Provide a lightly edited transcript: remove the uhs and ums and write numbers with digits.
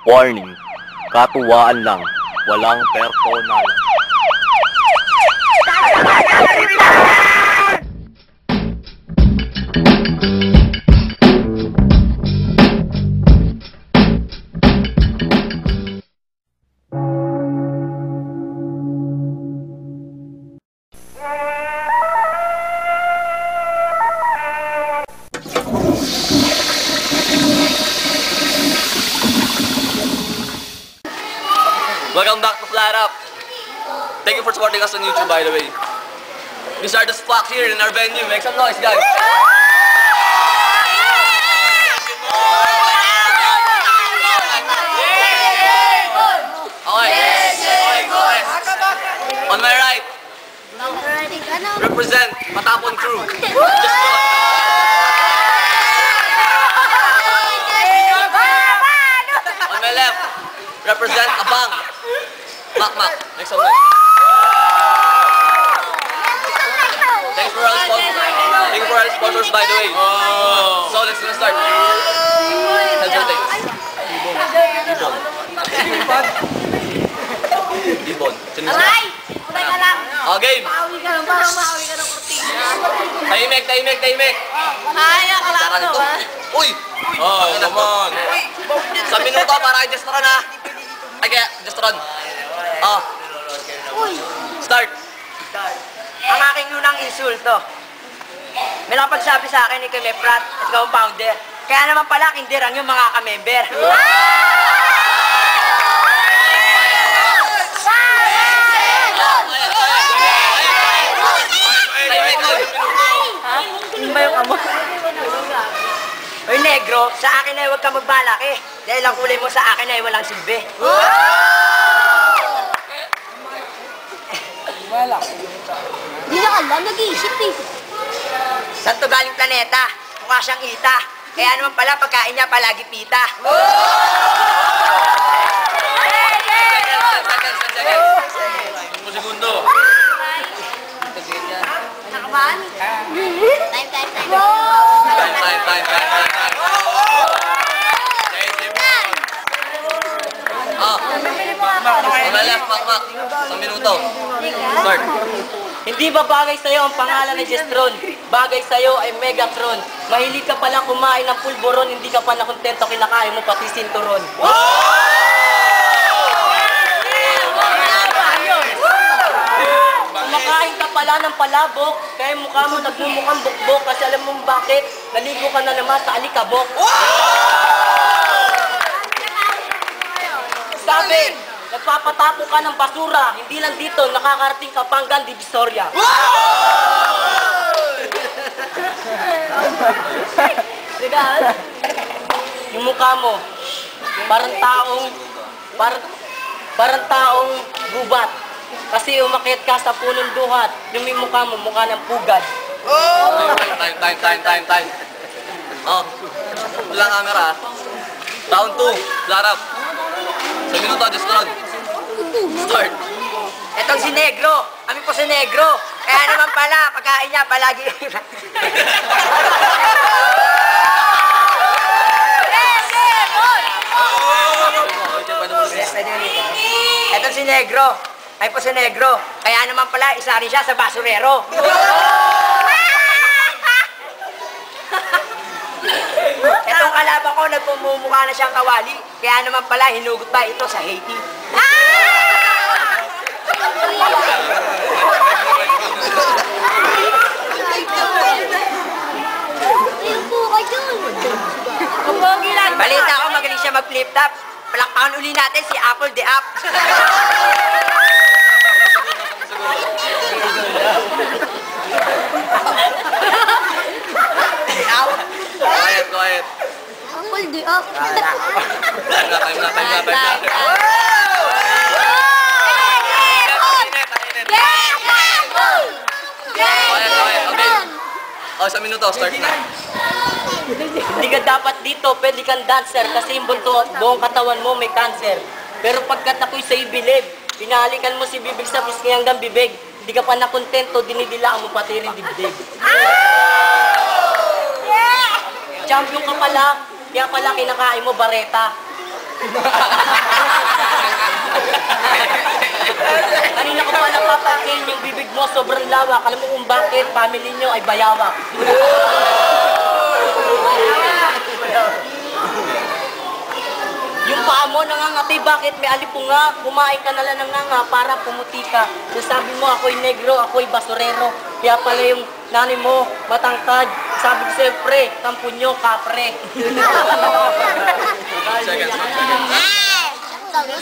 Warning, katuwaan lang, walang personal. Welcome back to Flat Up. Thank you for supporting us on YouTube, by the way. These are the spots here in our venue. Make some noise, guys. Okay. On my right, represent Matapon Crew. Just one. On my left, represent Abang. Mak. Make some noise. Thanks for all sponsors, by the way. So let's gonna start. Let's do things. Ibon. Game. Tahimik. Uy! Oh, come on. Sa minuto para kay Just Run, ha? Ay, kaya, Just Run. Start. Ang aking unang insulto. May nakapagsabi sa akin ni Kime Pratt at co-founder. Kaya naman pala, kindirang yung mga ka-member. Ano ba yung amo? Oy, negro, sa akin ay huwag ka magbalak eh. Dahil ang kulay mo sa akin ay walang silbi. Hindi na alam, nag-iisip eh. Saan to galing planeta? Mukha siyang ita. Kaya naman pala pagkain niya palagi pita. 5 segundo. Nakabahan? Time. Time. Left, Mak. Isang minuto. Start. Hindi ba bagay sa'yo ang pangalan ni Jestron? Bagay sa'yo ay Megatron. Mahilig ka pala kumain ng pulboron, hindi ka pa nakontento, kinakain mo pati sinturon. Kumakain ka pala ng palabok, kaya mukha mo nagmumukhang bukbok kasi alam mo bakit? Naligo ka na naman sa alikabok. Sabi, nagpapatapo ka ng basura, hindi lang dito, nakakarating ka pa hanggang Divisoria. Yung mukha mo, parang taong gubat. Kasi umakyat ka sa punong duhat, yung may mukha mo, mukha ng pugad. Time. Walang camera. Round 2, Flat Up. Sa minuto, Just Run. Start. Etong si Negro, kami po si Negro. Kaya naman pala, pagkain niya palagi. Etong si Negro, kami po si Negro. Kaya naman pala, isa rin siya sa basurero. Etong kalaban ko, nagpumumukha na siyang kawali. Kaya naman pala, hinugot pa ito sa Haiti. Balita ko, magaling siya mag-flip top. Palakpakan uli natin si Apple the App. Quiet. Apple di up. Time na. Okay. Sa minuto, start na. Hindi ka dapat dito, pwede kang dancer kasi yung buong katawan mo may cancer. Pero pagkat ako'y sa ibilib, pinahalikan mo si bibig sa pisngi hanggang bibig. Hindi ka pa nakontento, dinidilaan mo pati rin dibdib. Champion ka pala, kaya pala kinakain mo bareta. Kanina ko pa napapansin yung bibig mo sobrang lawak. Alam mo kung bakit family nyo ay bayawak. Yung paa mo nangangati, bakit may alipunga? Kumain ka na lang ng nganga para pumuti ka. Sabi mo ako'y negro, ako'y basurero. Kaya pala yung nanay mo matangkad. Sabi ko siyempre, kampo nyo, kapre. Seconds. Time.